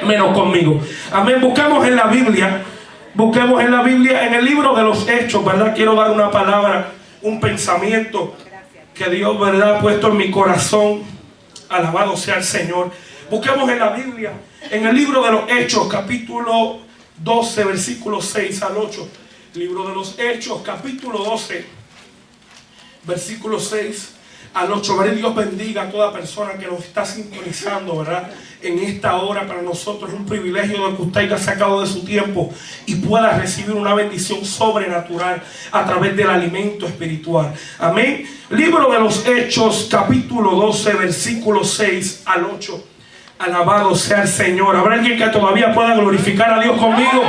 menos conmigo. Amén. Busquemos en la Biblia. Busquemos en la Biblia, en el libro de los Hechos, ¿verdad? Quiero dar una palabra, un pensamiento que Dios, ¿verdad?, ha puesto en mi corazón. Alabado sea el Señor. Busquemos en la Biblia, en el libro de los Hechos, capítulo 12, versículos 6 al 8. Libro de los Hechos, capítulo 12, versículos 6 al 8. ¿Verdad? Dios bendiga a toda persona que nos está sintonizando, ¿verdad? En esta hora para nosotros es un privilegio de que usted haya sacado de su tiempo y pueda recibir una bendición sobrenatural a través del alimento espiritual. Amén. Libro de los Hechos, capítulo 12, versículos 6 al 8. Alabado sea el Señor. ¿Habrá alguien que todavía pueda glorificar a Dios conmigo?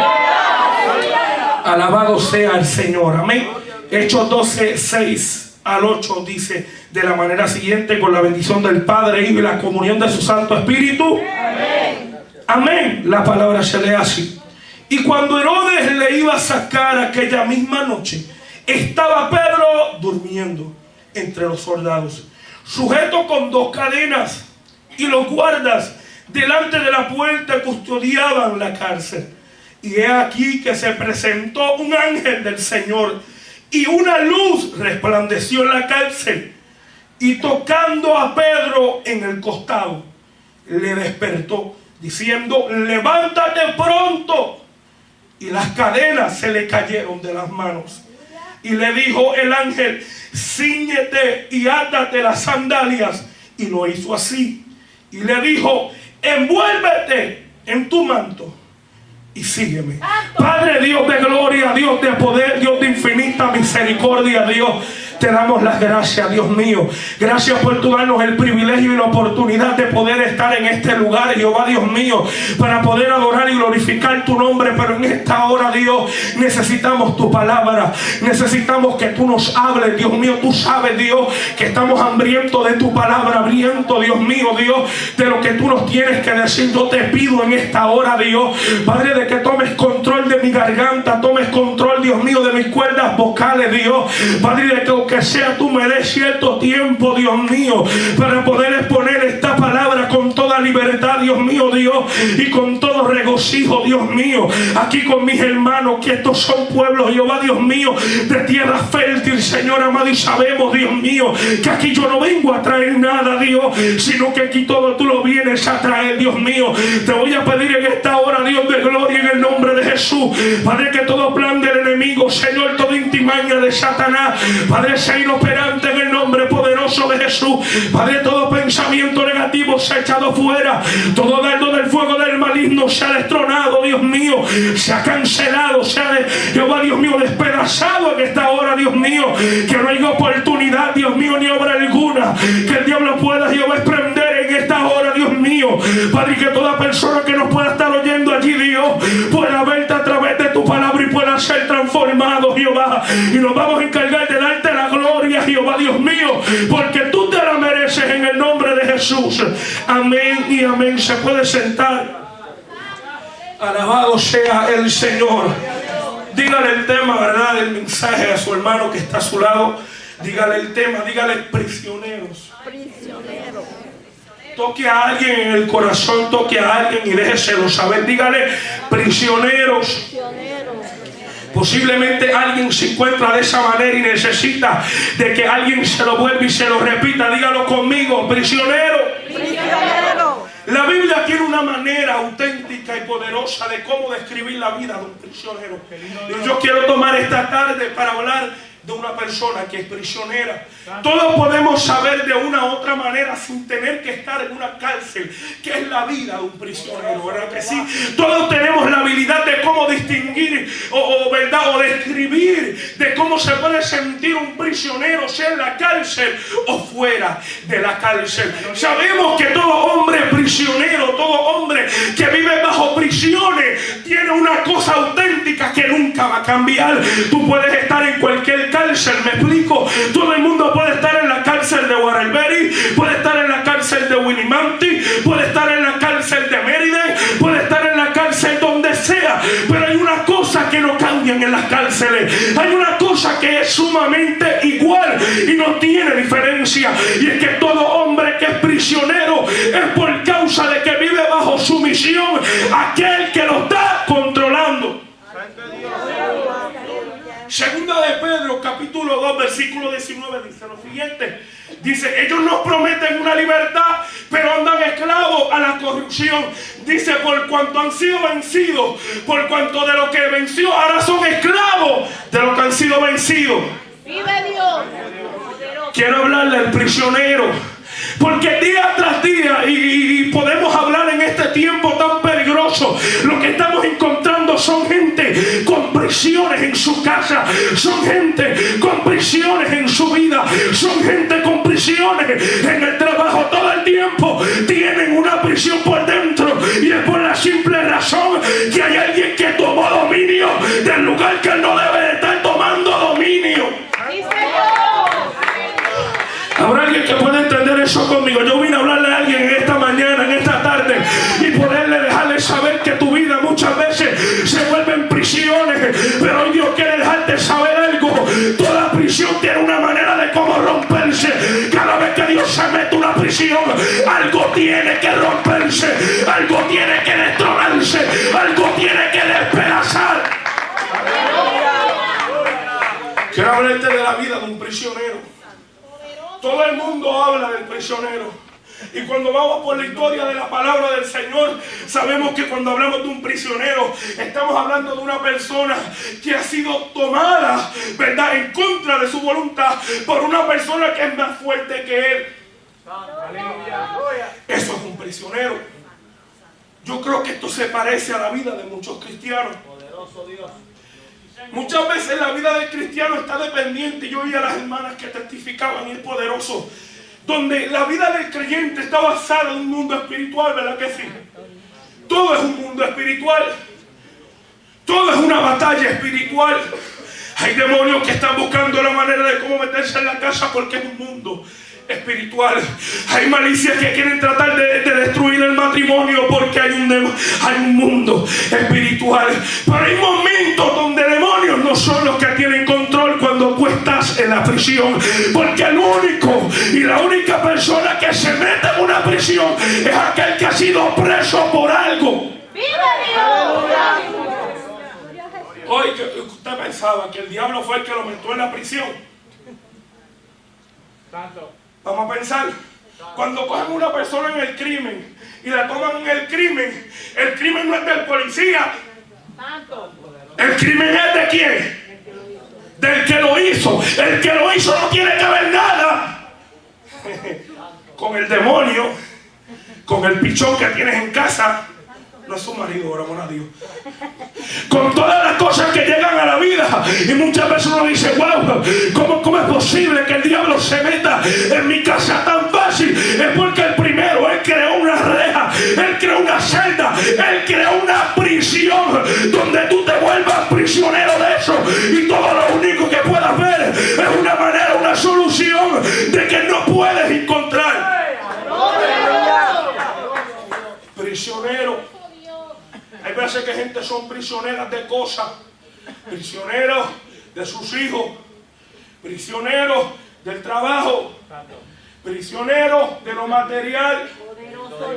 Alabado sea el Señor. Amén. Hechos 12, 6 al 8 dice de la manera siguiente: con la bendición del Padre, Hijo y la comunión de su Santo Espíritu. Amén. Amén. La palabra se lee así. Y cuando Herodes le iba a sacar aquella misma noche, estaba Pedro durmiendo entre los soldados, sujeto con 2 cadenas, y los guardas delante de la puerta custodiaban la cárcel. Y he aquí que se presentó un ángel del Señor, y una luz resplandeció en la cárcel, y tocando a Pedro en el costado, le despertó, diciendo: levántate pronto. Y las cadenas se le cayeron de las manos. Y le dijo el ángel: cíñete y átate las sandalias. Y lo hizo así. Y le dijo: envuélvete en tu manto y sígueme. Padre Dios de gloria, Dios de poder, Dios de infinita misericordia, Dios, te damos las gracias, Dios mío. Gracias por tu darnos el privilegio y la oportunidad de poder estar en este lugar, Jehová, Dios mío, para poder adorar y glorificar tu nombre. Pero en esta hora, Dios, necesitamos tu palabra. Necesitamos que tú nos hables, Dios mío. Tú sabes, Dios, que estamos hambrientos de tu palabra, hambrientos, Dios mío, Dios, de lo que tú nos tienes que decir. Yo te pido en esta hora, Dios, Padre, de que tomes control de mi garganta, tomes control, Dios mío, de mis cuerdas vocales, Dios, Padre, de que sea tú me des cierto tiempo, Dios mío, para poder exponer esta palabra con toda libertad, Dios mío, Dios, y con todo regocijo, Dios mío, aquí con mis hermanos, que estos son pueblos, Jehová, Dios mío, de tierra fértil, Señor amado, y sabemos, Dios mío, que aquí yo no vengo a traer nada, Dios, sino que aquí todo tú lo vienes a traer, Dios mío. Te voy a pedir en esta hora, Dios de gloria, en el nombre de Jesús, Padre, que todo plan del enemigo, Señor, toda intimaña de Satanás, Padre, sea inoperante en el nombre poderoso de Jesús. Padre, todo pensamiento negativo sea echado fuera, todo dardo del fuego del maligno sea destronado, Dios mío, sea cancelado, sea Jehová, Dios mío, despedazado en esta hora, Dios mío, que no haya oportunidad, Dios mío, ni obra alguna que el diablo pueda, Jehová, prender en esta hora, Dios mío, Padre, que toda persona que nos pueda estar oyendo allí, Dios, pueda verte a través de tu palabra y pueda ser transformado, Jehová, y nos vamos a encargar de darte la gloria, Jehová, Dios mío, porque tú te la mereces en el nombre de Jesús. Amén y amén. Se puede sentar. Alabado sea el Señor. Dígale el tema, ¿verdad?, del mensaje a su hermano que está a su lado. Dígale el tema, dígale prisioneros. Prisioneros. Toque a alguien en el corazón, toque a alguien y déjeselo saber. Dígale prisioneros. Posiblemente alguien se encuentra de esa manera y necesita de que alguien se lo vuelva y se lo repita. Dígalo conmigo: prisionero. Prisionero. La Biblia tiene una manera auténtica y poderosa de cómo describir la vida de un prisionero. Y yo quiero tomar esta tarde para hablar de una persona que es prisionera. Todos podemos saber de una u otra manera, sin tener que estar en una cárcel, qué es la vida de un prisionero, ¿verdad que sí? Todos tenemos la habilidad de cómo distinguir ¿verdad?, o describir de cómo se puede sentir un prisionero, sea en la cárcel o fuera de la cárcel. Sabemos que todo hombre prisionero, todo hombre que vive bajo prisiones, tiene una cosa auténtica que nunca va a cambiar. Tú puedes estar en cualquier cárcel, me explico. Todo el mundo puede estar en la cárcel de Waterbury, puede estar en la cárcel de Winnemanti, puede estar en la cárcel de Mérida, puede estar en la cárcel donde sea, pero hay una cosa que no cambia en en las cárceles. Hay una cosa que es sumamente igual y no tiene diferencia, y es que todo hombre que es prisionero es por causa de que vive bajo sumisión a aquel que lo está controlando. Segunda de Pedro, capítulo 2, versículo 19, dice lo siguiente. Dice, ellos nos prometen una libertad, pero andan esclavos a la corrupción. Dice, por cuanto han sido vencidos, por cuanto de lo que venció, ahora son esclavos de lo que han sido vencidos. ¡Vive Dios! Quiero hablarle al prisionero, porque día tras día, y podemos hablar en este tiempo tan peligroso, lo que estamos encontrando son gente con prisiones en su casa, son gente con prisiones en su vida, son gente con prisiones en el trabajo. Todo el tiempo tienen una prisión por dentro, y es por la simple razón que hay alguien que tomó dominio del lugar que él no debe de estar tomando dominio. Habrá alguien que pueda entender eso conmigo. Yo vine a hablarle a alguien en esta mañana, en esta tarde, y poderle dejarle saber que tu vida muchas veces se vuelve en prisiones, pero hoy Dios quiere dejarte saber algo. Toda prisión tiene una manera de cómo romperse. Cada vez que Dios se mete una prisión, algo tiene que romperse, algo tiene que destronarse, algo tiene que despedazar. Quiero hablarte de la vida de un prisionero. Todo el mundo habla del prisionero, y cuando vamos por la historia de la palabra del Señor, sabemos que cuando hablamos de un prisionero, estamos hablando de una persona que ha sido tomada, ¿verdad?, en contra de su voluntad por una persona que es más fuerte que él. Eso es un prisionero. Yo creo que esto se parece a la vida de muchos cristianos. Poderoso Dios. Muchas veces la vida del cristiano está dependiente. Yo oía a las hermanas que testificaban, y es poderoso, donde la vida del creyente está basada en un mundo espiritual, ¿verdad que sí? Todo es un mundo espiritual, todo es una batalla espiritual. Hay demonios que están buscando la manera de cómo meterse en la casa porque es un mundo espiritual. Hay malicias que quieren tratar de destruir el matrimonio porque hay un mundo espiritual. Pero hay momentos donde demonios no son los que tienen control cuando tú estás en la prisión, porque el único y la única persona que se mete en una prisión es aquel que ha sido preso por algo. ¡Viva Dios! Hoy usted pensaba que el diablo fue el que lo metió en la prisión. Tanto. Vamos a pensar, cuando cogen a una persona en el crimen y la toman en el crimen no es del policía. El crimen es de quién? Del que lo hizo. El que lo hizo no tiene que ver nada con el demonio, con el pichón que tienes en casa. No es su marido, oramos a Dios. Con todas las cosas que llegan a la vida. Y muchas veces uno dice, wow, ¿cómo es posible que el diablo se meta en mi casa tan fácil? Es porque el primero, él creó una reja, él creó una celda, él creó una prisión donde tú te vuelvas prisionero de eso. Y todo lo único que puedas ver es una manera, una solución de que no puedes encontrar. Prisionero. Hay veces que gente son prisioneras de cosas, prisioneros de sus hijos, prisioneros del trabajo, prisioneros de lo material,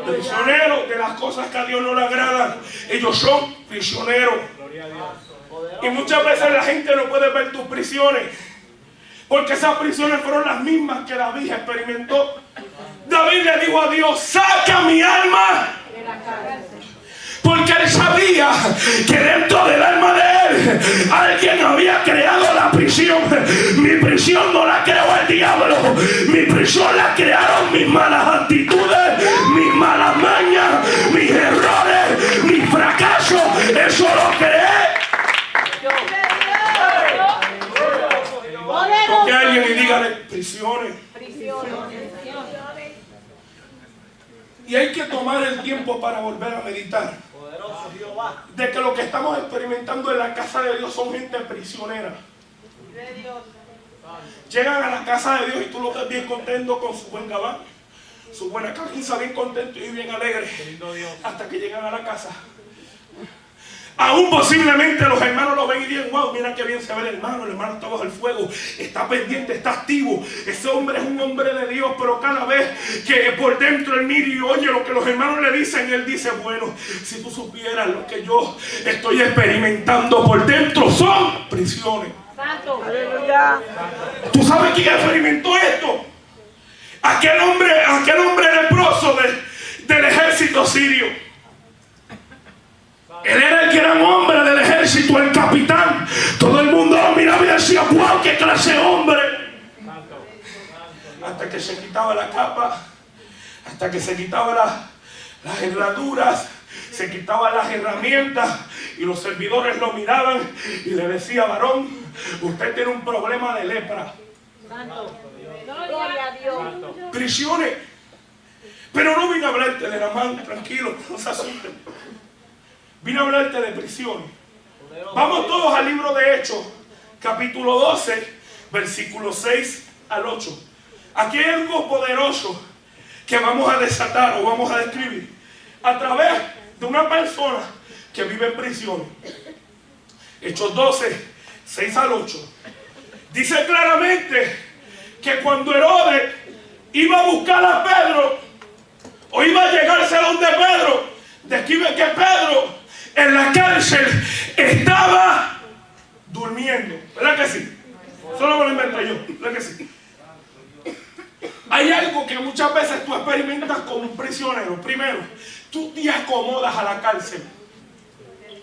prisioneros de las cosas que a Dios no le agradan. Ellos son prisioneros. Y muchas veces la gente no puede ver tus prisiones, porque esas prisiones fueron las mismas que David experimentó. David le dijo a Dios, saca mi alma. Porque él sabía que dentro del alma de él alguien había creado la prisión. Mi prisión no la creó el diablo. Mi prisión la crearon mis malas actitudes, mis malas mañas, mis errores, mis fracasos. Eso lo creé. Toque a alguien y dígale, prisiones. Y hay que tomar el tiempo para volver a meditar de que lo que estamos experimentando en la casa de Dios son gente prisionera. Llegan a la casa de Dios y tú lo ves bien contento con su buen gabán, su buena camisa, bien contento y bien alegre, hasta que llegan a la casa. Aún posiblemente los hermanos lo ven y digan, wow, mira qué bien se ve el hermano está bajo el fuego, está pendiente, está activo. Ese hombre es un hombre de Dios, pero cada vez que por dentro él mira y oye lo que los hermanos le dicen, él dice, bueno, si tú supieras lo que yo estoy experimentando por dentro, son prisiones. Santo. Aleluya. ¿Tú sabes quién experimentó esto? Aquel hombre leproso del ejército sirio. Él era el gran hombre del ejército, el capitán. Todo el mundo lo miraba y decía, wow, qué clase de hombre. Hasta que se quitaba la capa, hasta que se quitaba las herraduras, se quitaba las herramientas, y los servidores lo miraban y le decía, varón, usted tiene un problema de lepra. Santo. Gloria a Dios. Prisiones. Pero no vine a hablarte de la mano, tranquilo, no se asusten. Vine a hablarte de prisiones. Vamos todos al libro de Hechos, capítulo 12, versículos 6 al 8. Aquí hay algo poderoso que vamos a desatar o vamos a describir a través de una persona que vive en prisiones. Hechos 12, 6 al 8. Dice claramente que cuando Herodes iba a buscar a Pedro, o iba a llegarse a donde Pedro, describe que Pedro en la cárcel estaba durmiendo. ¿Verdad que sí? Solo me lo inventé yo. ¿Verdad que sí? Hay algo que muchas veces tú experimentas como un prisionero. Primero, tú te acomodas a la cárcel.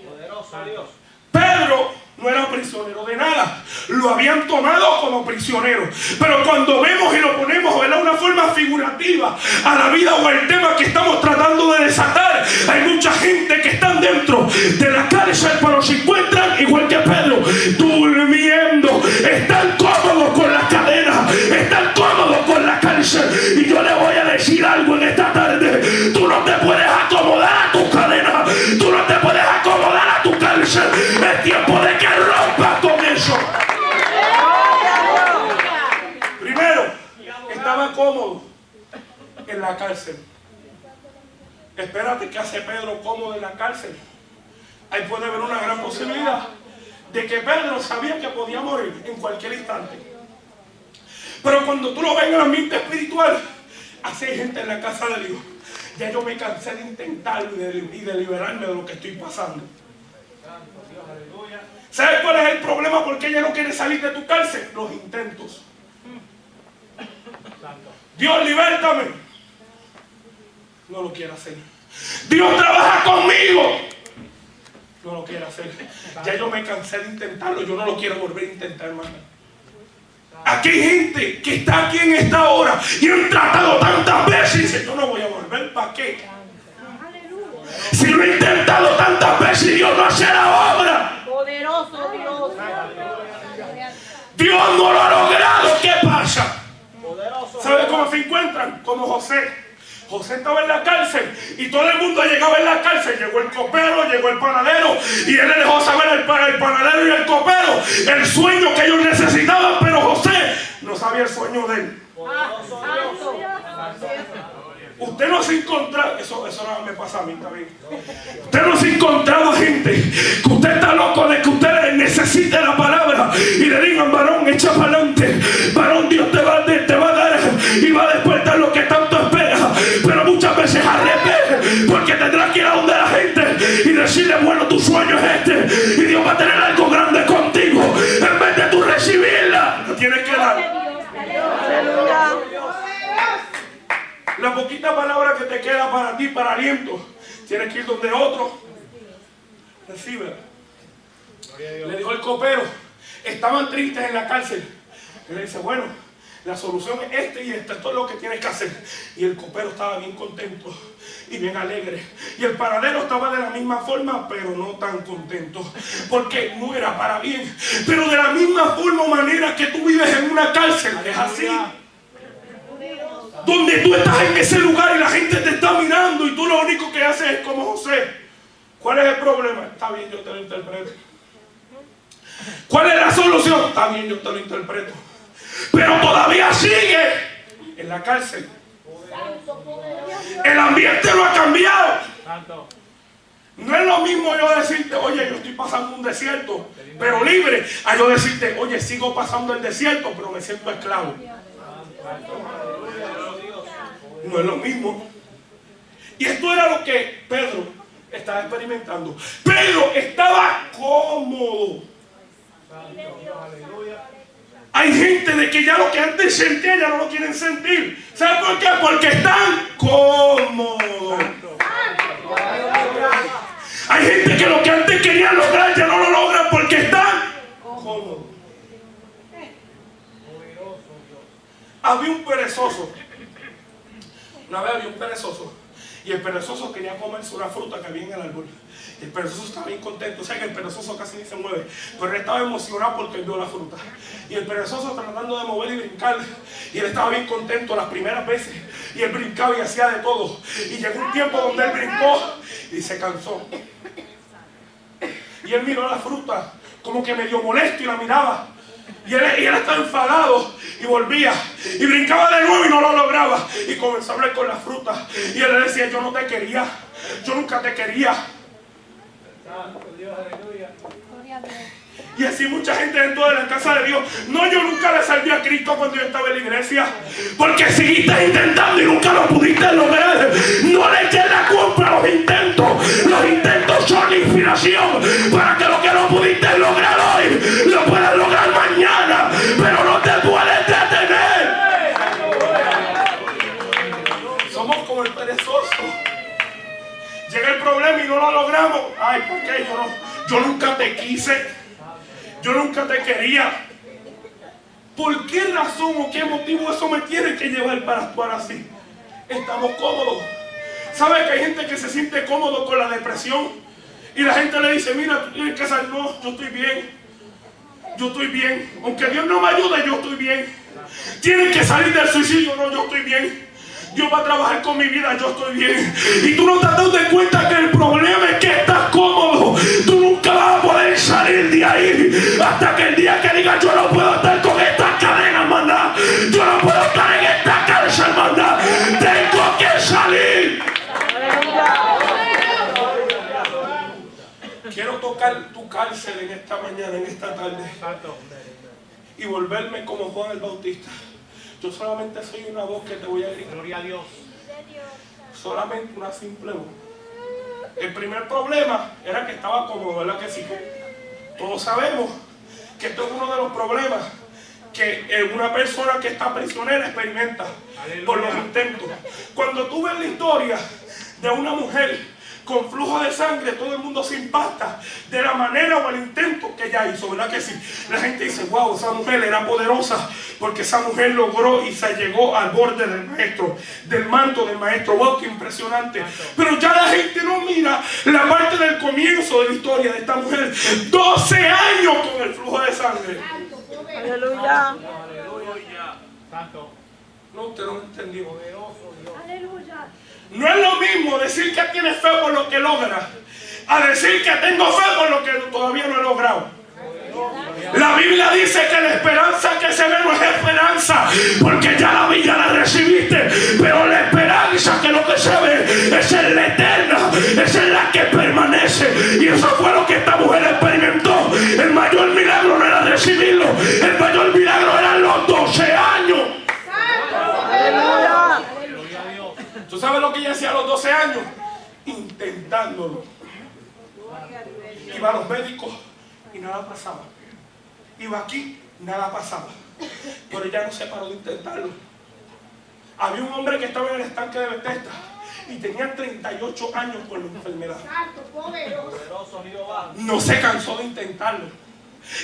Poderoso Dios. Pedro no era prisionero de nada, lo habían tomado como prisionero. Pero cuando vemos y lo ponemos de una forma figurativa a la vida o al tema que estamos tratando de desatar, hay mucha gente que están dentro de la cárcel, pero se encuentran igual que Pedro, durmiendo. Están cómodos con las cadenas, están cómodos con la cárcel. Y yo le voy a decir algo en esta tarde: tú no te puedes acomodar a tu cadena, tú no te puedes acomodar a tu cárcel. Es tiempo de que rompas con eso. Primero, estaba cómodo en la cárcel. Espérate, ¿qué hace Pedro cómodo en la cárcel? Ahí puede haber una gran posibilidad de que Pedro sabía que podía morir en cualquier instante. Pero cuando tú lo ves en el ambiente espiritual, así hay gente en la casa de Dios. Ya yo me cansé de intentarlo y de liberarme de lo que estoy pasando. ¿Sabes cuál es el problema? Porque ella no quiere salir de tu cárcel. Los intentos. Dios, libértame. No lo quiere hacer. Dios, trabaja conmigo. No lo quiere hacer. Ya yo me cansé de intentarlo. Yo no lo quiero volver a intentar, hermano. Aquí hay gente que está aquí en esta hora y han tratado tantas veces y dice, yo no voy a volver. ¿Para qué? Si lo he intentado tantas veces y Dios no hace la obra. Poderoso Dios. Dios no lo ha logrado. ¿Qué pasa? ¿Sabe cómo se encuentran? Como José. José estaba en la cárcel y todo el mundo llegaba en la cárcel. Llegó el copero, llegó el panadero y él le dejó saber al panadero y el copero el sueño que ellos necesitaban, pero José no sabía el sueño de él. Usted no se ha encontrado, eso no me pasa a mí también. Usted no se ha encontrado gente que usted está loco de que usted necesite la palabra y le digan, varón, echa para adelante, varón, Dios te va a dar y va a despertar lo que tanto espera. Pero muchas veces arrepiente porque tendrás que ir a donde la gente y decirle, bueno, tu sueño es este y Dios va a tener algo grande contigo. En vez de tú recibirla, lo tienes que dar. La poquita palabra que te queda para ti, para aliento, tienes que ir donde otro. Recíbela. Le dijo el copero, estaban tristes en la cárcel. Y le dice, bueno, la solución es esta y esta, esto es lo que tienes que hacer. Y el copero estaba bien contento y bien alegre. Y el panadero estaba de la misma forma, pero no tan contento, porque no era para bien. Pero de la misma forma o manera que tú vives en una cárcel, es así. Donde tú estás en ese lugar y la gente te está mirando y tú lo único que haces es como José. ¿Cuál es el problema? Está bien, yo te lo interpreto. ¿Cuál es la solución? Está bien, yo te lo interpreto. Pero todavía sigue en la cárcel. El ambiente no ha cambiado. No es lo lo mismo yo decirte, oye, yo estoy pasando un desierto, pero libre, a yo decirte, oye, sigo pasando el desierto, pero me siento esclavo. No es lo mismo. Y esto era lo que Pedro estaba experimentando. Pedro estaba cómodo. Hay gente de que ya lo que antes sentía ya no lo quieren sentir. ¿Sabe por qué? Porque están cómodos. Hay gente que lo que antes querían lograr ya no lo logran porque están cómodos. Había un perezoso. Una vez había un perezoso. Y el perezoso quería comerse una fruta que había en el árbol. El perezoso estaba bien contento. O sea que el perezoso casi ni se mueve. Pero él estaba emocionado porque él vio la fruta. Y el perezoso tratando de mover y brincar. Y él estaba bien contento las primeras veces. Y él brincaba y hacía de todo. Y llegó un tiempo donde él brincó y se cansó. Y él miró la fruta como que medio molesto y la miraba. Y él estaba enfadado y volvía y brincaba de nuevo y no lo lograba. Y comenzó a hablar con la fruta. Y él le decía, yo no te quería, yo nunca te quería. Y así mucha gente dentro de la casa de Dios. No, yo nunca le serví a Cristo cuando yo estaba en la iglesia. Porque seguiste intentando y nunca lo pudiste lograr. No le eches la culpa a los intentos. Los intentos son inspiración para que lo que no pudiste lograr hoy lo puedas lograr mañana. Pero no te puedes detener. Somos como el perezoso. Llega el problema y no lo logramos. Ay, ¿por qué? Yo nunca te quise. Yo nunca te quería. ¿Por qué razón o qué motivo eso me tiene que llevar para actuar así? Estamos cómodos. ¿Sabe que hay gente que se siente cómodo con la depresión? Y la gente le dice, mira, tú tienes que salir. No, yo estoy bien. Yo estoy bien. Aunque Dios no me ayude, yo estoy bien. Tienen que salir del suicidio. No, yo estoy bien. Dios va a trabajar con mi vida, yo estoy bien. Y tú no te has dado cuenta que el problema es que estás cómodo. Tú nunca vas a poder salir de ahí hasta que el día que digas, yo no puedo estar con estas cadenas, manda. Yo no puedo estar en esta cárcel, manda. Tengo que salir. Quiero tocar tu cárcel en esta mañana, en esta tarde. Y volverme como Juan el Bautista. Yo solamente soy una voz que te voy a gritar. Gloria a Dios. Solamente una simple voz. El primer problema era que estaba cómodo, ¿verdad que sí? Todos sabemos que esto es uno de los problemas que una persona que está prisionera experimenta. Aleluya. Por los intentos. Cuando tú ves la historia de una mujer con flujo de sangre, todo el mundo se impacta de la manera o el intento que ella hizo, ¿verdad que sí? La gente dice, wow, esa mujer era poderosa porque esa mujer logró y se llegó al borde del maestro, del manto del maestro. Wow, qué impresionante. Pero ya la gente no mira la parte del comienzo de la historia de esta mujer. 12 años con el flujo de sangre. Aleluya. Aleluya. Santo. No, usted no entendió. Poderoso Dios. Aleluya. No es lo mismo decir que tienes fe por lo que logras a decir que tengo fe por lo que todavía no he logrado. La Biblia dice que la esperanza que se ve no es esperanza, porque ya la vida la recibiste, pero la esperanza que lo que se ve es en la eterna, es en la que permanece. Y eso fue lo que esta mujer experimentó. El mayor milagro no era recibirlo, el mayor milagro eran los 12 años. Aleluya. ¿Tú sabes lo que ella hacía a los 12 años? Intentándolo. Iba a los médicos y nada pasaba. Iba aquí, nada pasaba. Pero ella no se paró de intentarlo. Había un hombre que estaba en el estanque de Bethesda y tenía 38 años con la enfermedad. Poderoso Jehová. No se cansó de intentarlo.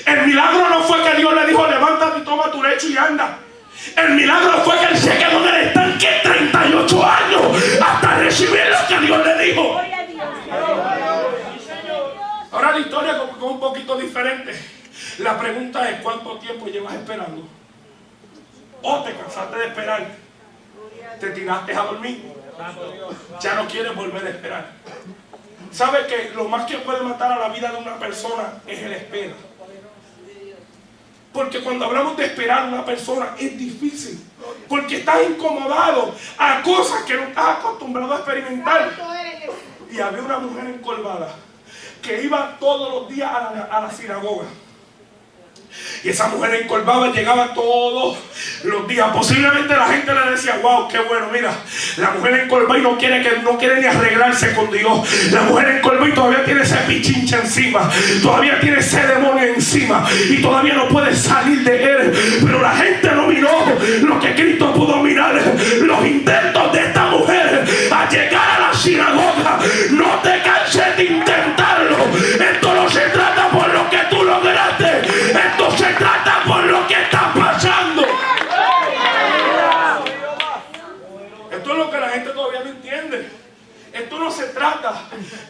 El milagro no fue que Dios le dijo, levántate y toma tu lecho y anda. El milagro fue que él se quedó en el estanque 38 años hasta recibir lo que Dios le dijo. Ahora la historia es un poquito diferente. La pregunta es, ¿cuánto tiempo llevas esperando? ¿O te cansaste de esperar? ¿Te tiraste a dormir? Ya no quieres volver a esperar. ¿Sabes que lo más que puede matar a la vida de una persona es el espera? Porque cuando hablamos de esperar a una persona es difícil. Porque estás incomodado a cosas que no estás acostumbrado a experimentar. Y había una mujer encorvada que iba todos los días a la sinagoga. Y esa mujer encorvada llegaba todos los días. Posiblemente la gente le decía: wow, qué bueno, mira, la mujer encorvada y no quiere ni arreglarse con Dios. La mujer encorvada y todavía tiene ese pichincha encima, todavía tiene ese demonio encima y todavía no puede salir de él. Pero la gente no miró lo que Cristo pudo mirar: los intentos de esta mujer a llegar a la sinagoga. No te canses de intentarlo. Esto no se trata por lo que tú lograste, esto se trata por lo que está pasando. Esto es lo que la gente todavía no entiende. Esto no se trata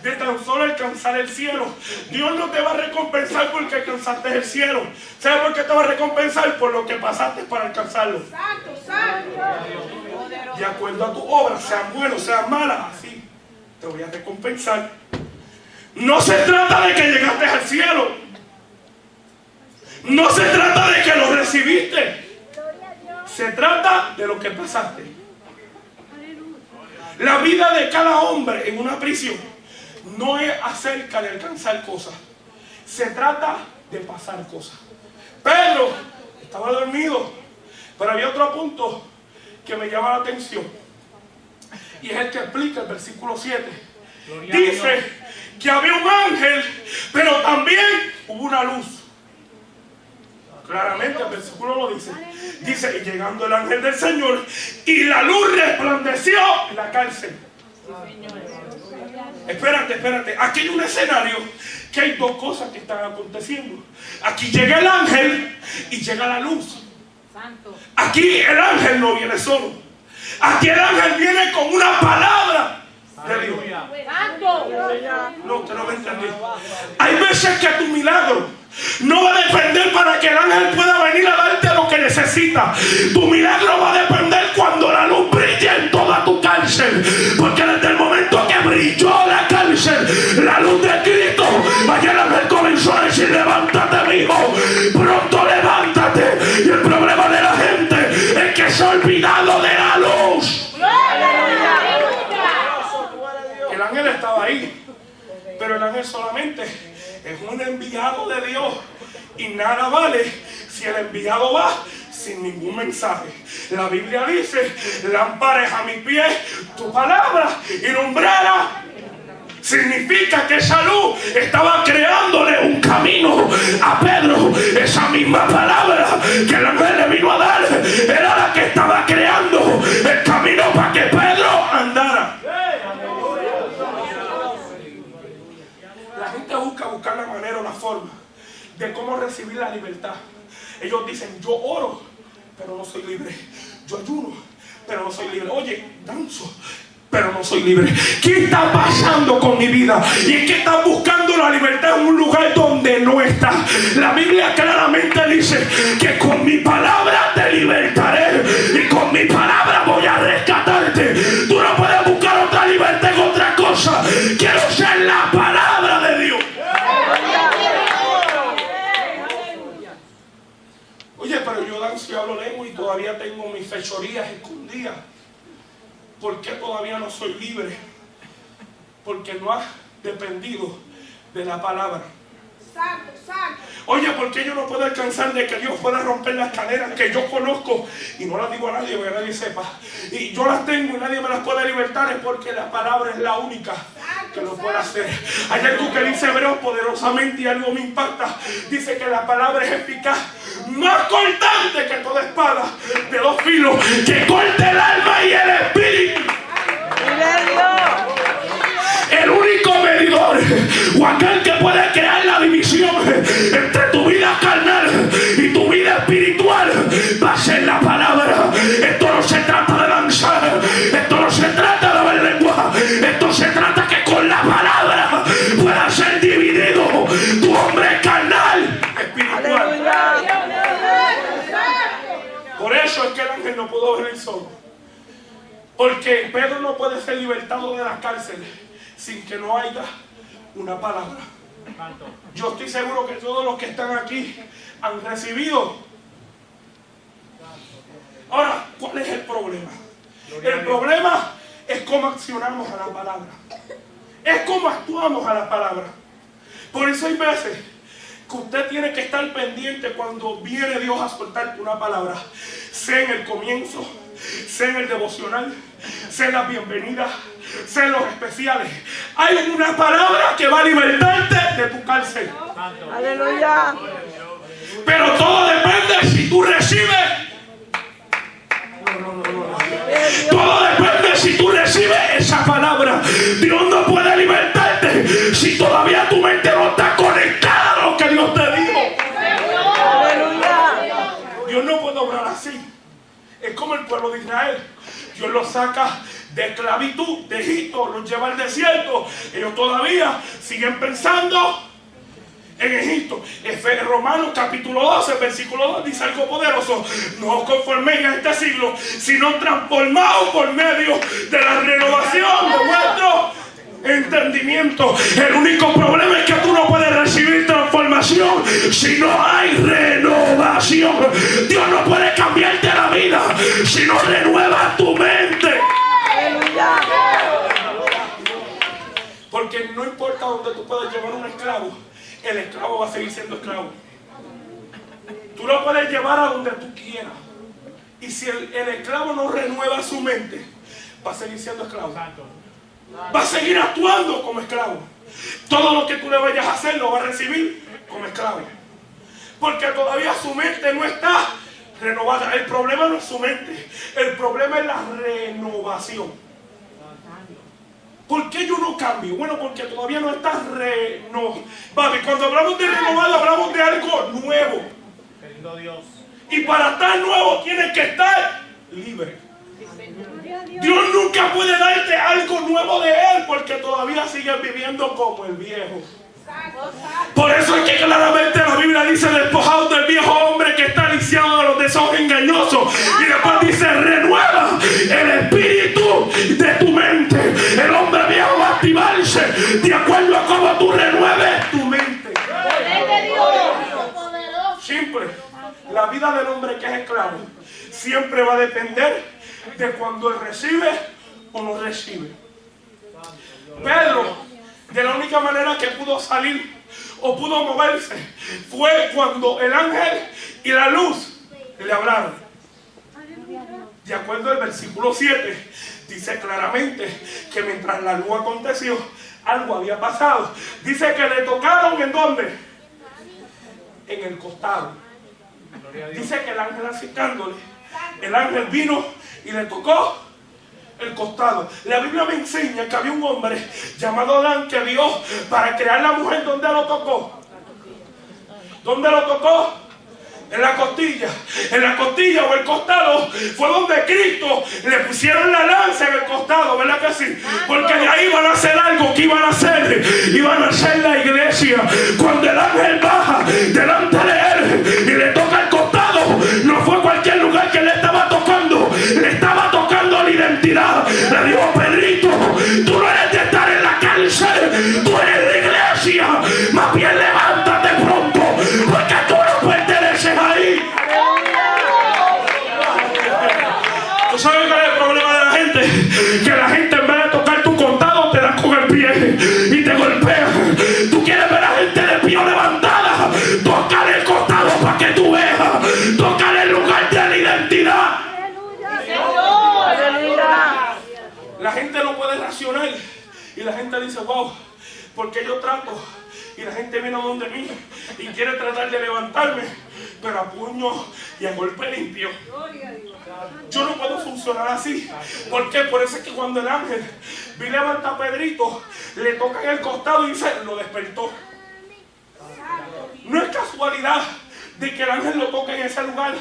de tan solo alcanzar el cielo. Dios no te va a recompensar porque alcanzaste el cielo. ¿Sabes por qué te va a recompensar? Por lo que pasaste para alcanzarlo. De acuerdo a tu obra, sean buenos, sean malas, así te voy a recompensar. No se trata de que llegaste al cielo. No se trata de que lo recibiste. Se trata de lo que pasaste. La vida de cada hombre en una prisión no es acerca de alcanzar cosas. Se trata de pasar cosas. Pedro estaba dormido, pero había otro punto que me llama la atención. Y es el que explica el versículo 7. Dice que había un ángel, pero también hubo una luz. Claramente el versículo lo dice. Dice: y llegando el ángel del Señor, y la luz resplandeció en la cárcel. Espérate. Aquí hay un escenario que hay dos cosas que están aconteciendo. Aquí llega el ángel y llega la luz. Aquí el ángel no viene solo. Aquí el ángel viene con una palabra de Dios. No, usted no me entendió. Hay veces que tu milagro no va a depender para que el ángel pueda venir a darte lo que necesita. Tu milagro va a depender cuando la luz brille en toda tu cárcel. Porque desde el momento que brilló la cárcel, la luz de Cristo, ayer el ángel comenzó a decir: levántate, mi hijo, pronto levántate. Y el problema de la gente es que se ha olvidado de la luz. El ángel estaba ahí, pero el ángel solamente es un enviado de Dios. Y nada vale si el enviado va sin ningún mensaje. La Biblia dice: lámpara es a mi pie tu palabra y lumbrera. Significa que esa luz estaba creándole un camino a Pedro. Esa misma palabra que el ángel le vino a dar era la que estaba creando el camino para que Pedro andara. La gente busca la manera o la forma de cómo recibir la libertad. Ellos dicen: yo oro, pero no soy libre. Yo ayuno, pero no soy libre. Oye, danzo, pero no soy libre. ¿Qué está pasando con mi vida? Y es que están buscando la libertad en un lugar donde no está. La Biblia claramente dice que con mi palabra te libertaré y con mi palabra voy a rescatarte. Tú no puedes buscar otra libertad en otra cosa. Quiero ser la palabra de Dios. Oye, pero yo danzo y hablo lengua y todavía tengo mis fechorías escondidas. ¿Por qué todavía no soy libre? Porque no has dependido de la palabra. Oye, ¿por qué yo no puedo alcanzar de que Dios pueda romper las cadenas que yo conozco y no las digo a nadie, porque nadie sepa? Y yo las tengo y nadie me las puede libertar. Es porque la palabra es la única que lo puede hacer. Hay algo que dice Hebreos poderosamente y algo me impacta. Dice que la palabra es eficaz, más cortante que toda espada de dos filos, que corte el alma y el espíritu. El único medidor o aquel que puede crear la división entre tu vida carnal y tu vida espiritual va a ser la palabra. Esto no se trata de danzar, esto no se trata de hablar lengua, esto se trata que con la palabra pueda ser dividido tu hombre carnal espiritual. Por eso es que el ángel no pudo venir solo, porque Pedro no puede ser libertado de la cárcel sin que no haya una palabra. Yo estoy seguro que todos los que están aquí han recibido. Ahora, ¿cuál es el problema? El problema es cómo accionamos a la palabra. Es cómo actuamos a la palabra. Por eso hay veces que usted tiene que estar pendiente cuando viene Dios a soltarte una palabra, sea en el comienzo, sea en el devocional, sea en las bienvenidas, sea en los especiales. Hay una palabra que va a libertarte de tu cárcel. Aleluya. Pero todo depende si tú recibes. Todo depende si tú recibes esa palabra. Dios no puede libertarte si todavía tu mente no está conectada a lo que Dios te dijo. Aleluya. Dios no puede obrar así. Es como el pueblo de Israel. Dios los saca de esclavitud de Egipto, los lleva al desierto. Ellos todavía siguen pensando en Egipto. Romanos capítulo 12, versículo 2 dice algo poderoso: no os conforméis a este siglo, sino transformaos por medio de la renovación de vuestro entendimiento. El único problema es que tú no puedes recibir transformación si no hay renovación. Dios no puede cambiarte la vida si no renueva tu mente. Aleluya. Porque no importa dónde tú puedas llevar un esclavo, el esclavo va a seguir siendo esclavo. Tú lo puedes llevar a donde tú quieras. Y si el esclavo no renueva su mente, va a seguir siendo esclavo. Va a seguir actuando como esclavo. Todo lo que tú le vayas a hacer lo va a recibir como esclavo. Porque todavía su mente no está renovada. El problema no es su mente. El problema es la renovación. ¿Por qué yo no cambio? Bueno, porque todavía no está renovado. Cuando hablamos de renovado, hablamos de algo nuevo. Querido Dios. Y para estar nuevo tienes que estar libre. Dios nunca puede darte algo nuevo de Él porque todavía sigues viviendo como el viejo. Por eso es que claramente la Biblia dice: despojaos del viejo hombre que está lisiado de los deseos engañosos. Y después dice: renueva el espíritu de tu mente. El hombre viejo va a activarse de acuerdo a cómo tú renueves tu mente. Simple. La vida del hombre que es esclavo siempre va a depender de cuando él recibe o no recibe. Pedro, de la única manera que pudo salir o pudo moverse fue cuando el ángel y la luz le hablaron. De acuerdo al versículo 7, dice claramente que mientras la luz aconteció, algo había pasado. Dice que le tocaron ¿en dónde? En el costado. Dice que el ángel acercándole, el ángel vino y le tocó el costado. La Biblia me enseña que había un hombre llamado Adán que Dios, para crear la mujer, ¿dónde lo tocó? ¿Dónde lo tocó? En la costilla. En la costilla o el costado fue donde Cristo le pusieron la lanza en el costado, ¿verdad que sí? Porque de ahí iban a hacer algo que iban a hacer. Iban a hacer la iglesia. Cuando el ángel baja delante de él y le toca el costado, no fue cualquier lugar que le estaba tocando. Le estaba tocando la identidad. Le dijo: Pedrito, tú no eres de estar en la cárcel, tú eres de iglesia. Más bien levántate pronto, porque tú no perteneces ahí. ¿Tú sabes cuál es el problema de la gente? Que la gente, en vez de tocar tu costado, te dan con el pie y te golpean. Tú quieres ver a la gente de pie levantada, tocar el costado para que tú veas, tocar el lugar de la identidad. Aleluya. La gente no puede racionar y la gente dice: wow, porque yo trato, y la gente viene a donde mí y quiere tratar de levantarme, pero a puño y a golpe limpio. Yo no puedo funcionar así. ¿Por qué? Por eso es que cuando el ángel vi levantar a Pedrito, le toca en el costado y dice: lo despertó. No es casualidad de que el ángel lo toque en ese lugar,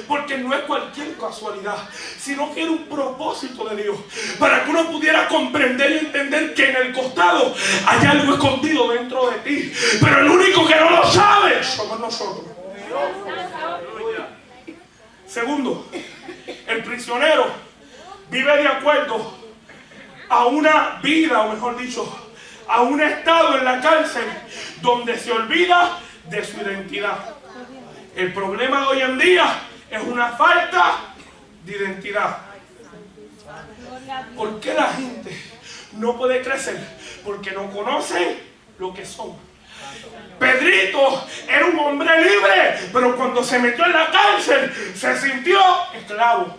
porque no es cualquier casualidad, sino que era un propósito de Dios, para que uno pudiera comprender y entender que en el costado hay algo escondido dentro de ti, pero el único que no lo sabe somos nosotros. Segundo, el prisionero vive de acuerdo a una vida, o mejor dicho, a un estado en la cárcel donde se olvida de su identidad. El problema de hoy en día es una falta de identidad. ¿Por qué la gente no puede crecer? Porque no conocen lo que son. Pedrito era un hombre libre, pero cuando se metió en la cárcel se sintió esclavo.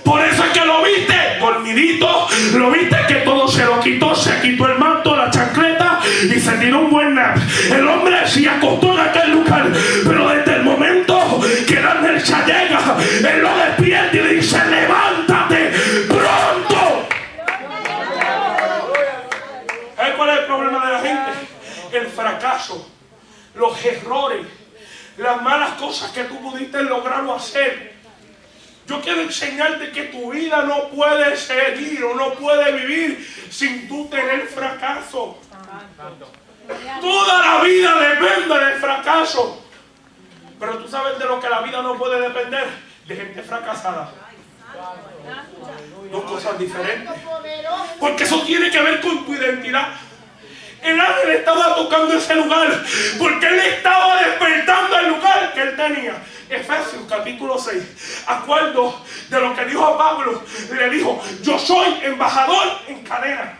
Por eso es que lo viste dormidito, lo viste que todo se lo quitó, se quitó el manto, la chancleta y se tiró un buen nap. El hombre se acostó en aquel lugar, pero desde el momento que el ángel se llega, él lo despierta y le dice: levántate pronto. ¿Sabes cuál es el problema de la gente? El fracaso, los errores, las malas cosas que tú pudiste lograr o hacer. Yo quiero enseñarte que tu vida no puede seguir o no puede vivir sin tú tener fracaso. Toda la vida depende del fracaso. Pero tú sabes de lo que la vida no puede depender: de gente fracasada. Dos cosas diferentes. Porque eso tiene que ver con tu identidad. El ángel estaba tocando ese lugar porque él estaba despertando el lugar que él tenía. Efesios capítulo 6, acuerdo de lo que dijo Pablo, le dijo: yo soy embajador en cadena.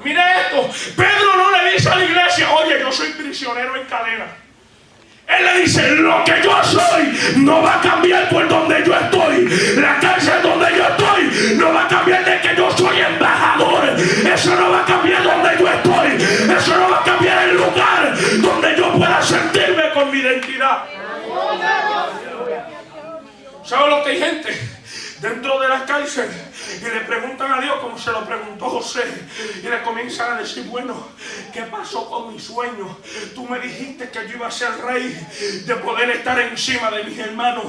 Mire esto, Pedro no le dice a la iglesia: oye, yo soy prisionero en cadena. Él le dice: lo que yo soy no va a cambiar por donde yo estoy. La cárcel donde yo estoy no va a cambiar de que yo soy embajador. Eso no va a cambiar donde yo estoy. Eso no va a cambiar el lugar donde yo pueda sentirme con mi identidad. ¿Sabe lo que hay gente dentro de la cárcel? Y le preguntan a Dios como se lo preguntó José, y le comienzan a decir: bueno, ¿qué pasó con mi sueño? Tú me dijiste que yo iba a ser rey, de poder estar encima de mis hermanos,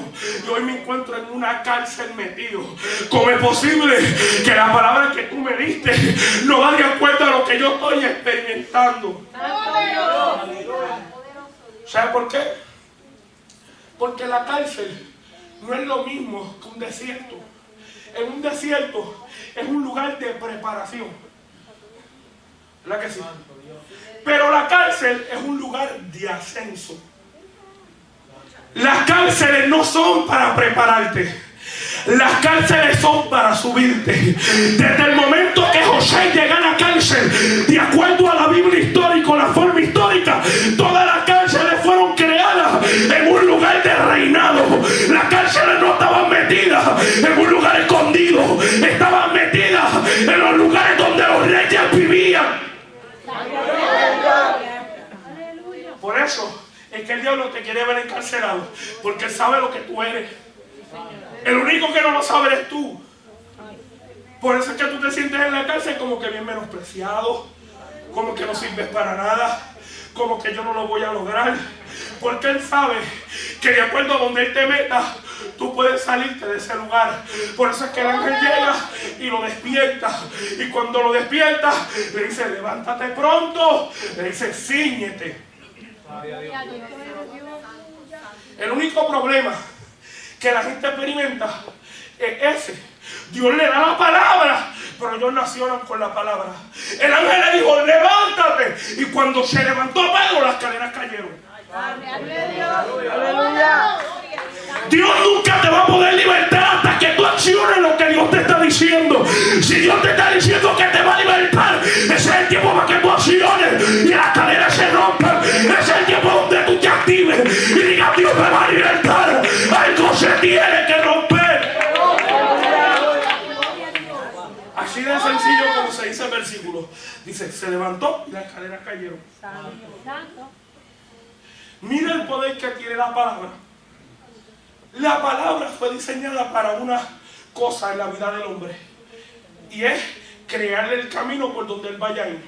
y hoy me encuentro en una cárcel metido. ¿Cómo es posible que la palabra que tú me diste no va de acuerdo a lo que yo estoy experimentando? ¿Sabe por qué? Porque la cárcel no es lo mismo que un desierto. En un desierto es un lugar de preparación, ¿verdad que sí? Pero la cárcel es un lugar de ascenso. Las cárceles no son para prepararte. Las cárceles son para subirte. Desde el momento que José llega a la cárcel, de acuerdo a la Biblia histórica, la forma histórica, todas las cárceles fueron creadas en un lugar de reinado. Las cárceles no estaban metidas en un lugar escondido, estaban metidas en los lugares donde los reyes vivían. Por eso es que el diablo te quiere ver encarcelado, porque él sabe lo que tú eres. El único que no lo sabe eres tú. Por eso es que tú te sientes en la cárcel como que bien menospreciado, como que no sirves para nada, como que yo no lo voy a lograr. Porque él sabe que de acuerdo a donde él te meta, tú puedes salirte de ese lugar. Por eso es que el ángel llega y lo despierta. Y cuando lo despierta, le dice: levántate pronto. Le dice: cíñete. El único problema que la gente experimenta es ese. Dios le da la palabra, pero ellos nacieron con la palabra. El ángel le dijo: levántate. Y cuando se levantó Pedro, las cadenas cayeron. Aleluya. Dios nunca te va a poder libertar hasta que tú acciones lo que Dios te está diciendo. Si Dios te está diciendo que te va a libertar, ese es el tiempo para que tú acciones y las cadenas se rompan. Ese es el tiempo donde tú te actives y digas: Dios me va a libertar. Algo se tiene que romper. Así de sencillo como se dice el versículo. Dice: se levantó y las cadenas cayeron. Mira el poder que tiene la palabra. La palabra fue diseñada para una cosa en la vida del hombre, y es crearle el camino por donde él vaya a ir.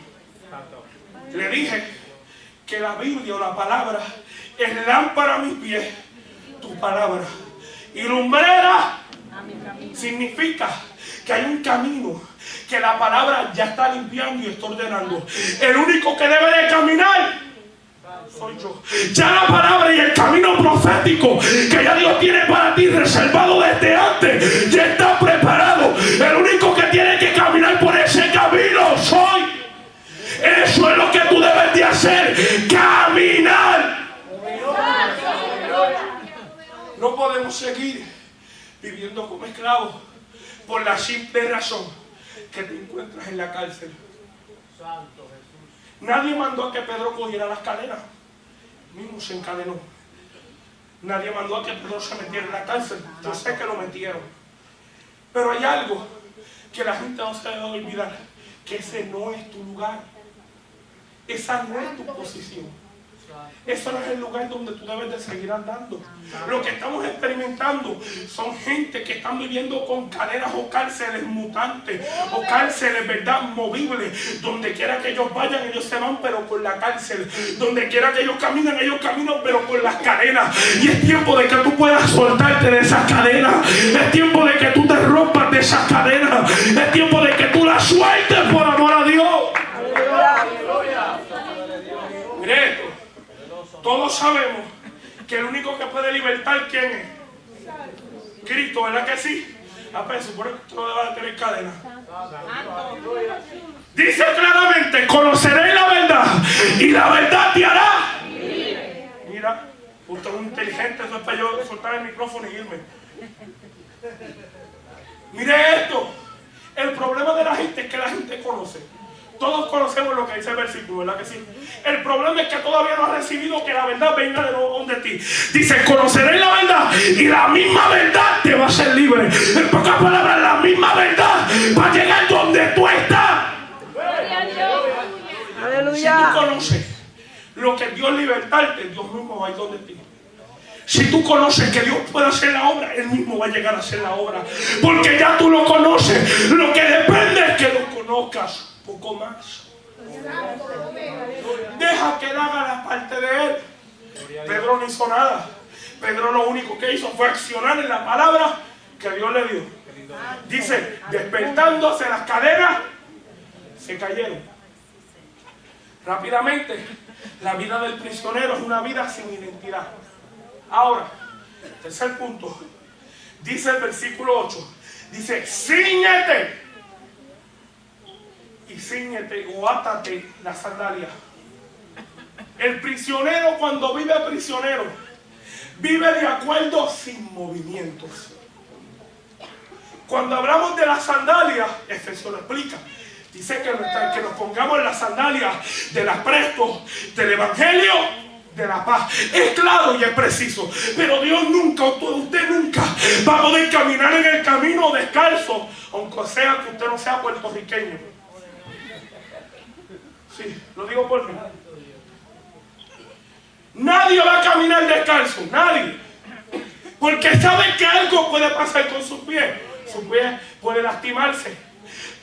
Le dije que la Biblia o la palabra es lámpara a mis pies, tu palabra, y lumbrera. Significa que hay un camino que la palabra ya está limpiando y está ordenando. El único que debe de caminar soy yo. Ya la palabra y el camino profético que ya Dios tiene para ti reservado desde antes ya está preparado. El único que tiene que caminar por ese camino soy. Eso es lo que tú debes de hacer: caminar. No podemos seguir viviendo como esclavos por la simple razón que te encuentras en la cárcel. Santo Jesús. Nadie mandó a que Pedro cogiera las cadenas. Mismo se encadenó. Nadie mandó a que Pedro se metiera en la cárcel. Yo sé que lo metieron. Pero hay algo que la gente no se debe olvidar. Que ese no es tu lugar. Esa no es tu posición. Ese no es el lugar donde tú debes de seguir andando. Lo que estamos experimentando son gente que están viviendo con cadenas o cárceles mutantes o cárceles, ¿verdad?, movibles. Donde quiera que ellos vayan, ellos se van, pero con la cárcel. Donde quiera que ellos caminan, pero con las cadenas. Y es tiempo de que tú puedas soltarte de esas cadenas. Es tiempo de que tú te rompas de esas cadenas. Es tiempo de que tú las sueltes por amor a Dios. Mire esto. Todos sabemos que el único que puede libertar, ¿quién es? Cristo, ¿verdad que sí? Pero supone que tú no debes de tener cadena. Dice claramente: conoceréis la verdad y la verdad te hará. Mira, usted es un inteligente, eso es para yo soltar el micrófono y irme. Mire esto. El problema de la gente es que la gente conoce. Todos conocemos lo que dice el versículo, ¿verdad que sí? El problema es que todavía no has recibido que la verdad venga de nuevo de ti. Dice: conoceréis la verdad y la misma verdad te va a hacer libre. En pocas palabras, la misma verdad va a llegar donde tú estás. Aleluya. Si tú conoces lo que Dios libertarte, Dios mismo va a ir donde ti. Si tú conoces que Dios puede hacer la obra, Él mismo va a llegar a hacer la obra. Porque ya tú lo conoces. Lo que depende es que lo conozcas poco más. Deja que Él haga la parte de Él. Pedro no hizo nada. Pedro lo único que hizo fue accionar en la palabra que Dios le dio. Dice: despertándose las cadenas, se cayeron. Rápidamente, la vida del prisionero es una vida sin identidad. Ahora, tercer punto. Dice el versículo 8. Dice: cíñete. Y cíñete o átate la sandalia. El prisionero, cuando vive prisionero, vive de acuerdo sin movimientos. Cuando hablamos de la sandalia, Efesios lo explica. Dice que nos pongamos en la sandalia del apresto del evangelio de la paz. Es claro y es preciso. Pero Dios nunca, usted nunca va a poder caminar en el camino descalzo, aunque sea que usted no sea puertorriqueño. Sí, lo digo por mí. Nadie va a caminar descalzo, nadie. Porque sabe que algo puede pasar con sus pies. Sus pies puede lastimarse,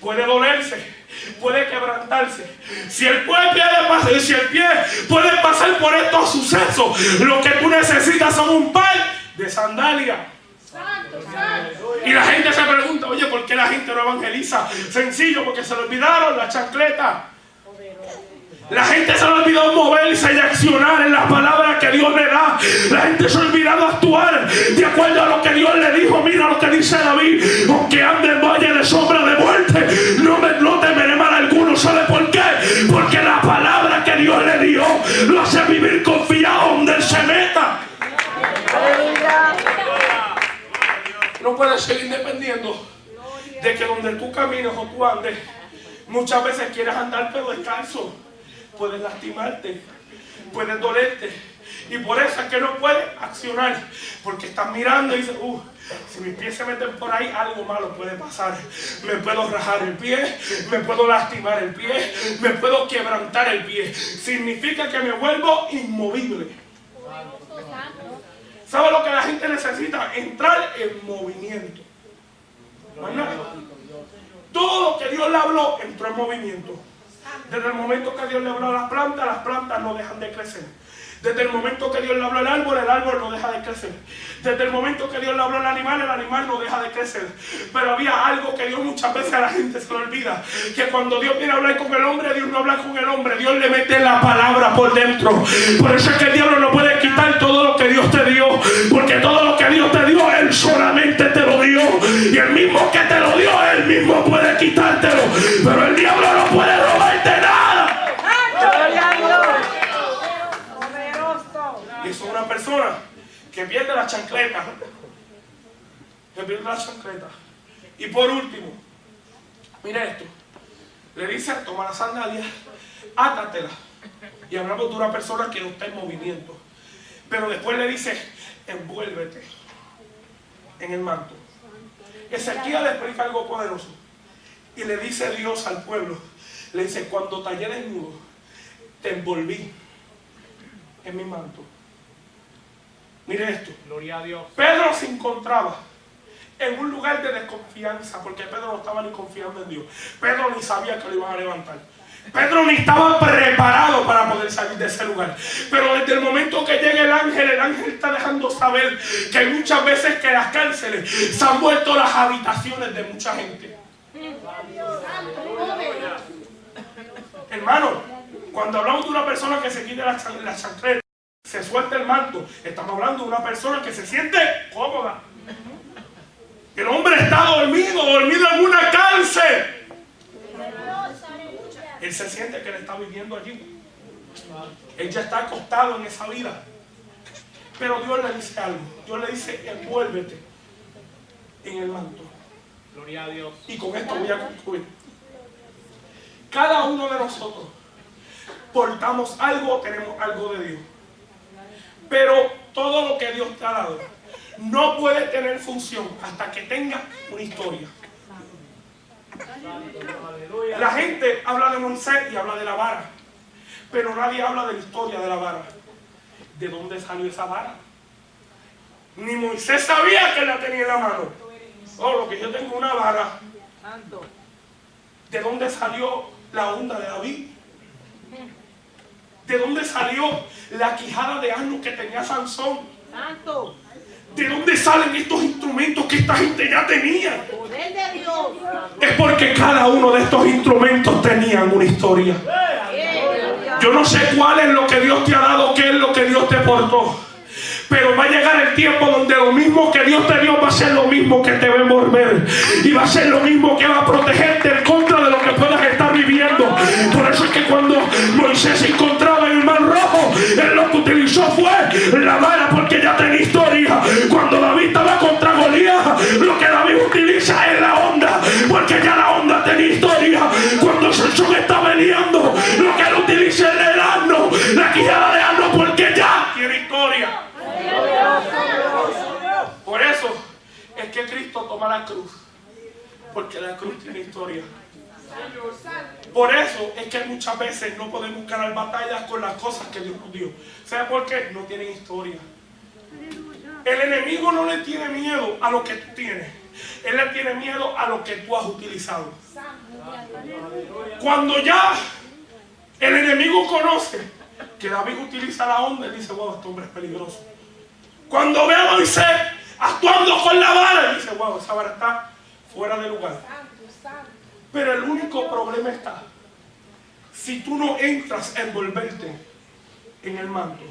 puede dolerse, puede quebrantarse. Si el pie puede pasar por estos sucesos, lo que tú necesitas son un par de sandalias. Y la gente se pregunta: oye, ¿por qué la gente no evangeliza? Sencillo, porque se le olvidaron las chancletas. La gente se le olvidó moverse y accionar en las palabras que Dios le da. La gente se ha olvidado actuar de acuerdo a lo que Dios le dijo. Mira lo que dice David: aunque ande en valle de sombra de muerte, no temeré mal alguno. ¿Sabe por qué? Porque la palabra que Dios le dio lo hace vivir confiado donde Él se meta. No puedes seguir dependiendo de que donde tú camines o tú andes, muchas veces quieres andar pero descalzo. Puedes lastimarte, puedes dolerte, y por eso es que no puedes accionar, porque estás mirando y dices: si mis pies se meten por ahí, algo malo puede pasar. Me puedo rajar el pie, me puedo lastimar el pie, me puedo quebrantar el pie. Significa que me vuelvo inmovible. ¿Sabe lo que la gente necesita? Entrar en movimiento. Todo lo que Dios le habló entró en movimiento. Desde el momento que Dios le habló a las plantas no dejan de crecer. Desde el momento que Dios le habló al árbol, el árbol no deja de crecer. Desde el momento que Dios le habló al animal, el animal no deja de crecer. Pero había algo que Dios muchas veces a la gente se le olvida: que cuando Dios viene a hablar con el hombre, Dios no habla con el hombre, Dios le mete la palabra por dentro. Por eso es que el diablo no puede quitar todo lo que Dios te dio, porque todo lo que Dios te dio, Él solamente te lo dio. Y el mismo que te lo dio, Él mismo puede quitártelo, pero el diablo no puede robarte nada. Y eso es una persona que pierde la chancleta. Y por último, mira esto: Le dice, toma la sandalia, átatela. Y hablamos de una persona que no está en movimiento. Pero después le dice, envuélvete en el manto. Ezequiel le explica algo poderoso. Y le dice Dios al pueblo, le dice, cuando te hallé desnudo, te envolví en mi manto. Mire esto. Gloria a Dios. Pedro se encontraba en un lugar de desconfianza, porque Pedro no estaba ni confiando en Dios. Pedro ni sabía que lo iban a levantar. Pedro ni estaba preparado para poder salir de ese lugar. Pero desde el momento que llega el ángel está dejando saber que hay muchas veces que las cárceles se han vuelto las habitaciones de mucha gente. Hermano, cuando hablamos de una persona que se quite la chancleta, se suelta el manto, estamos hablando de una persona que se siente cómoda. El hombre está dormido en una cárcel. Él se siente que él está viviendo allí. Él ya está acostado en esa vida. Pero Dios le dice algo. Dios le dice, envuélvete en el manto. Gloria a Dios. Y con esto voy a concluir. Cada uno de nosotros portamos algo, tenemos algo de Dios. Pero todo lo que Dios te ha dado no puede tener función hasta que tenga una historia. La gente habla de Moisés y habla de la vara, pero nadie habla de la historia de la vara. ¿De dónde salió esa vara? Ni Moisés sabía que la tenía en la mano. Oh, lo que yo tengo una vara. ¿De dónde salió la onda de David? ¿De dónde salió la quijada de asno que tenía Sansón? ¿De dónde salen estos instrumentos que esta gente ya tenía? Poder de Dios. Es porque cada uno de estos instrumentos tenían una historia. Yo no sé cuál es lo que Dios te ha dado, qué es lo que Dios te portó. Pero va a llegar el tiempo donde lo mismo que Dios te dio va a ser lo mismo que te va a envolver. Y va a ser lo mismo que va a protegerte en contra de lo que puedas estar viviendo. Por eso es que cuando Moisés se encontraba en el Mar Rojo, él lo que utilizó fue la vara, porque ya tenía historia. Cuando David estaba contra Goliat, lo que David utiliza es la onda, porque ya la onda tenía historia. Cuando Sansón está peleando, lo que él utiliza es el asno, la quijada de asno, porque ya tiene historia. Por eso es que Cristo toma la cruz, porque la cruz tiene historia. Por eso es que muchas veces no podemos ganar batallas con las cosas que Dios nos dio. ¿Sabe por qué? No tienen historia. El enemigo no le tiene miedo a lo que tú tienes. Él le tiene miedo a lo que tú has utilizado. Cuando ya el enemigo conoce que David utiliza la onda, él dice, wow, este hombre es peligroso. Cuando ve a Moisés actuando con la vara, dice, wow, esa vara está fuera de lugar. Pero el único problema está, si tú no entras a envolverte en el manto.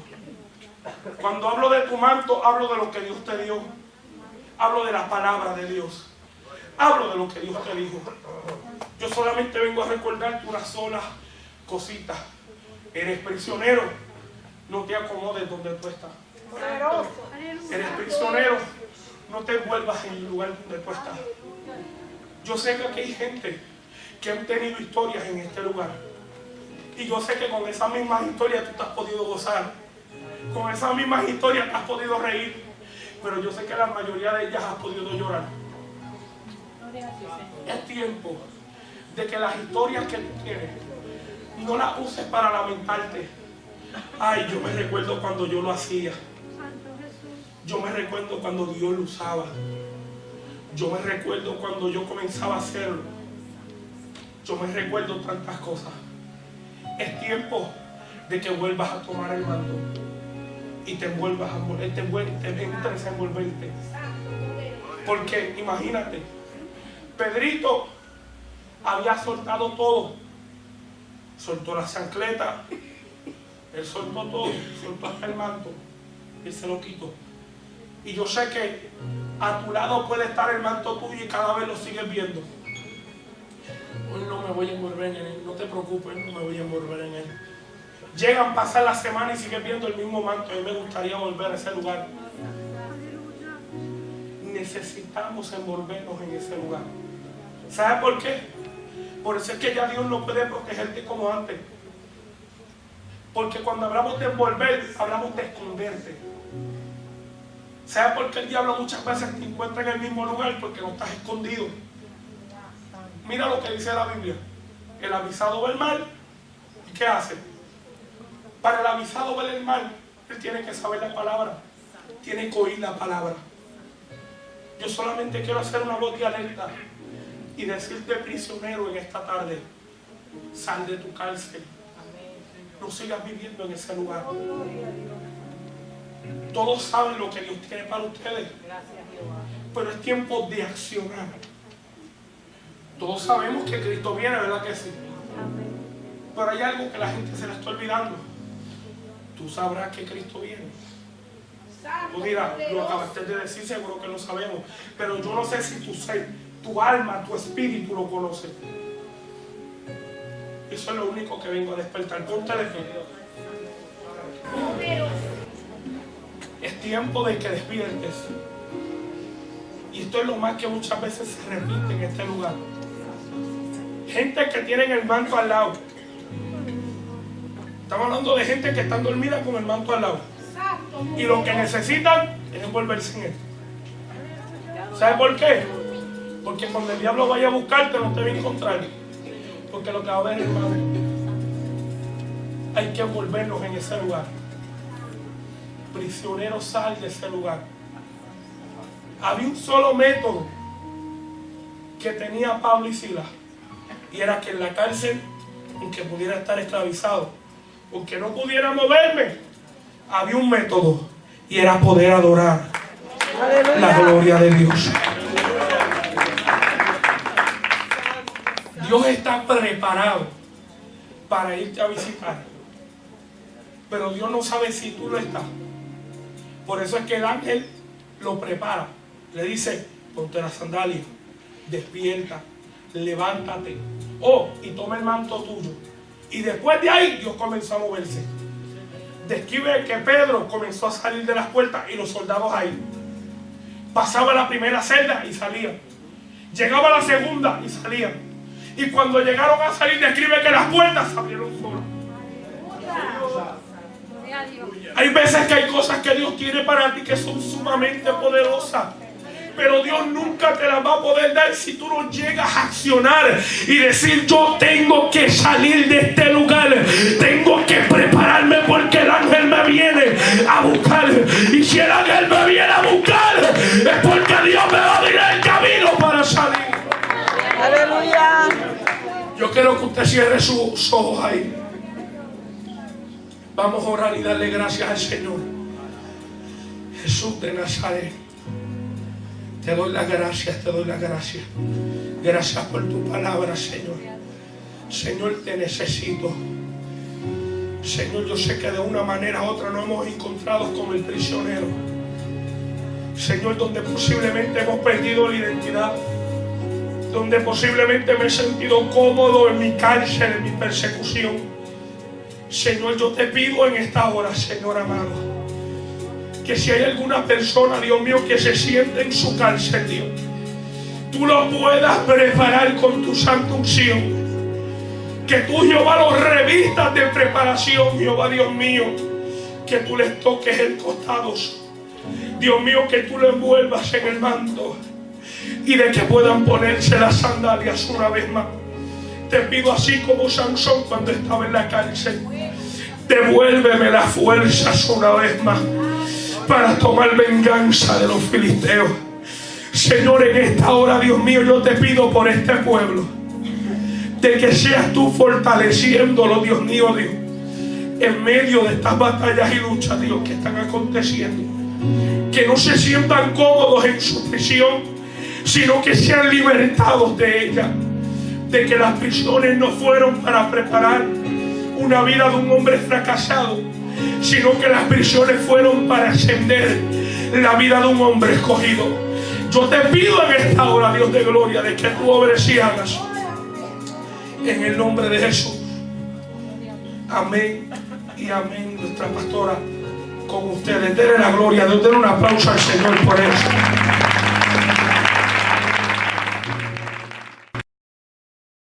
Cuando hablo de tu manto, hablo de lo que Dios te dio. Hablo de la palabra de Dios. Hablo de lo que Dios te dijo. Yo solamente vengo a recordarte una sola cosita. Eres prisionero, no te acomodes donde tú estás. Eres prisionero, no te envuelvas en el lugar donde tú estás. Yo sé que aquí hay gente que han tenido historias en este lugar. Y yo sé que con esas mismas historias tú te has podido gozar. Con esas mismas historias te has podido reír. Pero yo sé que la mayoría de ellas has podido llorar. Es tiempo de que las historias que tú tienes no las uses para lamentarte. Ay, yo me recuerdo cuando yo lo hacía. Yo me recuerdo cuando Dios lo usaba. Yo me recuerdo cuando yo comenzaba a hacerlo. Yo me recuerdo tantas cosas. Es tiempo de que vuelvas a tomar el manto y te envuelvas a entres a envolverte. Porque imagínate, Pedrito había soltado todo. Soltó la chancleta, él soltó todo, soltó hasta el manto, él se lo quitó. Y yo sé que a tu lado puede estar el manto tuyo y cada vez lo sigues viendo. Hoy no me voy a envolver en él, no te preocupes, no me voy a envolver en él. Llegan, pasan la semana y sigues viendo el mismo manto. A mí me gustaría volver a ese lugar. Necesitamos envolvernos en ese lugar. ¿Sabe por qué? Por eso es que ya Dios no puede protegerte como antes. Porque cuando hablamos de envolver, hablamos de esconderte. ¿Sabes por qué el diablo muchas veces te encuentra en el mismo lugar? Porque no estás escondido. Mira lo que dice la Biblia. El avisado ve el mal. ¿Y qué hace? Para el avisado ver el mal, él tiene que saber la palabra. Tiene que oír la palabra. Yo solamente quiero hacer una voz de alerta y decirte, prisionero, en esta tarde: sal de tu cárcel. No sigas viviendo en ese lugar. Todos saben lo que Dios tiene para ustedes, pero es tiempo de accionar. Todos sabemos que Cristo viene, ¿verdad que sí? Pero hay algo que la gente se le está olvidando. Tú sabrás que Cristo viene. Tú dirás, lo acabaste de decir, seguro que lo sabemos, pero yo no sé si tu ser, tu alma, tu espíritu lo conoce. Eso es lo único que vengo a despertar. Ponte de pie. Es tiempo de que despiertes. Y esto es lo más que muchas veces se repite en este lugar. Gente que tienen el manto al lado. Estamos hablando de gente que están dormida con el manto al lado. Y lo que necesitan es envolverse en él. ¿Sabes por qué? Porque cuando el diablo vaya a buscarte no te va a encontrar. Porque lo que va a ver, hermano, hay que envolvernos en ese lugar. Prisionero, sal de ese lugar. Había un solo método que tenía Pablo y Silas, y era que en la cárcel, aunque pudiera estar esclavizado, aunque no pudiera moverme, había un método, y era poder adorar. ¡Aleluya! La gloria de Dios. Dios está preparado para irte a visitar, pero Dios no sabe si tú lo estás. Por eso es que el ángel lo prepara. Le dice: ponte la sandalia, despierta, levántate, y toma el manto tuyo. Y después de ahí Dios comenzó a moverse. Describe que Pedro comenzó a salir de las puertas y los soldados ahí. Pasaba la primera celda y salía. Llegaba la segunda y salía. Y cuando llegaron a salir, describe que las puertas se abrieron solas. Hay veces que hay cosas que Dios tiene para ti que son sumamente poderosas, pero Dios nunca te las va a poder dar si tú no llegas a accionar y decir: yo tengo que salir de este lugar, tengo que prepararme porque el ángel me viene a buscar. Y si el ángel me viene a buscar, es porque Dios me va a abrir el camino para salir. Aleluya. Yo quiero que usted cierre sus ojos ahí. Vamos a orar y darle gracias al Señor. Jesús de Nazaret, te doy las gracias, te doy las gracias. Gracias por tu palabra, Señor. Señor, te necesito. Señor, yo sé que de una manera u otra nos hemos encontrado con el prisionero. Señor, donde posiblemente hemos perdido la identidad, donde posiblemente me he sentido cómodo en mi cárcel, en mi persecución. Señor, yo te pido en esta hora, Señor amado, que si hay alguna persona, Dios mío, que se siente en su cárcel, Dios, tú lo puedas preparar con tu santa unción. Que tú, Jehová, los revistas de preparación, Jehová, Dios mío, que tú les toques el costado, Dios mío, que tú lo envuelvas en el manto y de que puedan ponerse las sandalias una vez más. Te pido, así como Sansón cuando estaba en la cárcel, devuélveme las fuerzas una vez más para tomar venganza de los filisteos. Señor, en esta hora, Dios mío, yo te pido por este pueblo, de que seas tú fortaleciéndolo, Dios mío, Dios, en medio de estas batallas y luchas, Dios, que están aconteciendo. Que no se sientan cómodos en su prisión, sino que sean libertados de ella. De que las prisiones no fueron para preparar una vida de un hombre fracasado, sino que las prisiones fueron para ascender la vida de un hombre escogido. Yo te pido en esta hora, Dios de gloria, de que tú obres y hagas en el nombre de Jesús. Amén y amén. Nuestra pastora con ustedes. Denle la gloria, denle un aplauso al Señor por eso.